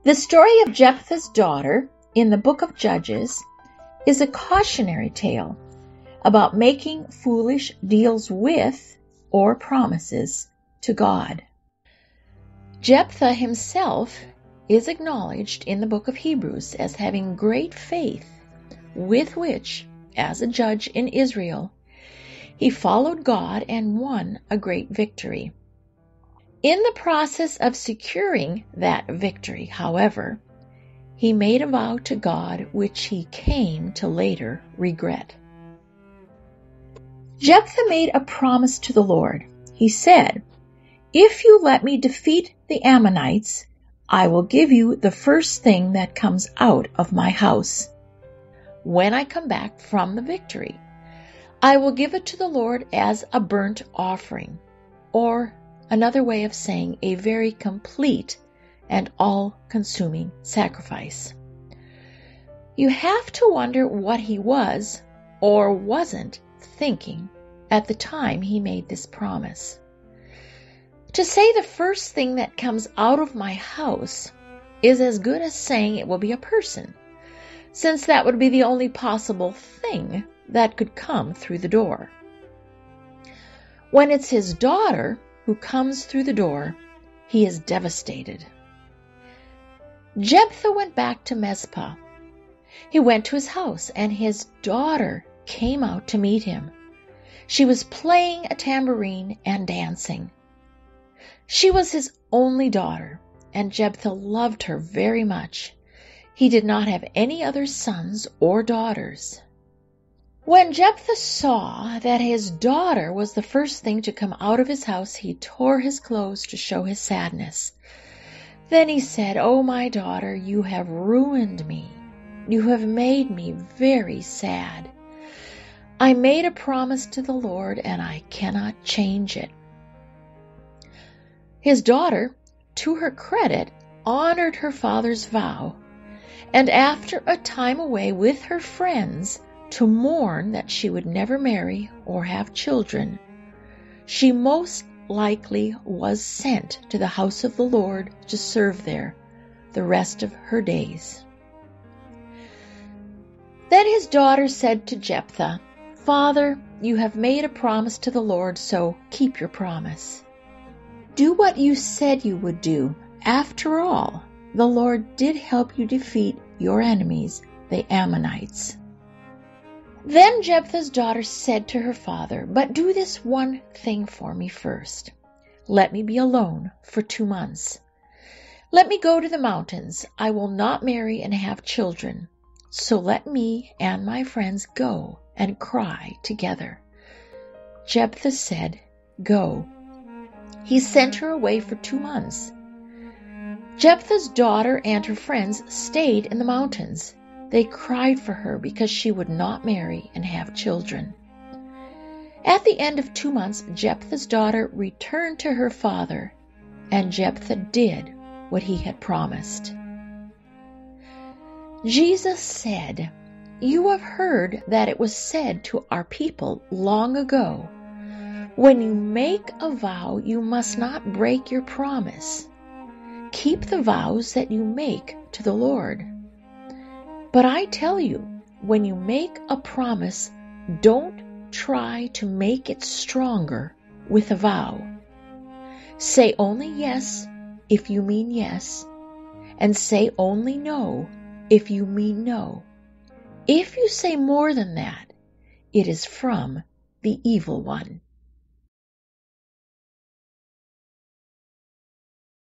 The story of Jephthah's daughter in the book of Judges is a cautionary tale about making foolish deals with or promises to God. Jephthah himself is acknowledged in the book of Hebrews as having great faith with which, as a judge in Israel, he followed God and won a great victory. In the process of securing that victory, however, he made a vow to God which he came to later regret. Jephthah made a promise to the Lord. He said, "If you let me defeat the Ammonites, I will give you the first thing that comes out of my house. When I come back from the victory, I will give it to the Lord as a burnt offering," or another way of saying a very complete and all-consuming sacrifice. You have to wonder what he was or wasn't thinking at the time he made this promise. To say the first thing that comes out of my house is as good as saying it will be a person, since that would be the only possible thing that could come through the door. When it's his daughter who comes through the door, he is devastated. Jephthah went back to Mizpah. He went to his house, and his daughter came out to meet him. She was playing a tambourine and dancing. She was his only daughter, and Jephthah loved her very much. He did not have any other sons or daughters. When Jephthah saw that his daughter was the first thing to come out of his house, he tore his clothes to show his sadness. Then he said, "Oh, my daughter, you have ruined me. You have made me very sad. I made a promise to the Lord, and I cannot change it." His daughter, to her credit, honored her father's vow, and after a time away with her friends to mourn that she would never marry or have children, she most likely was sent to the house of the Lord to serve there the rest of her days. Then his daughter said to Jephthah, "Father, you have made a promise to the Lord, so keep your promise. Do what you said you would do. After all, the Lord did help you defeat your enemies, the Ammonites." Then Jephthah's daughter said to her father, "But do this one thing for me first. Let me be alone for 2 months. Let me go to the mountains. I will not marry and have children. So let me and my friends go and cry together." Jephthah said, "Go." He sent her away for 2 months. Jephthah's daughter and her friends stayed in the mountains. They cried for her because she would not marry and have children. At the end of 2 months, Jephthah's daughter returned to her father, and Jephthah did what he had promised. Jesus said, "You have heard that it was said to our people long ago, 'When you make a vow, you must not break your promise. Keep the vows that you make to the Lord.' But I tell you, when you make a promise, don't try to make it stronger with a vow. Say only yes if you mean yes, and say only no if you mean no. If you say more than that, it is from the evil one."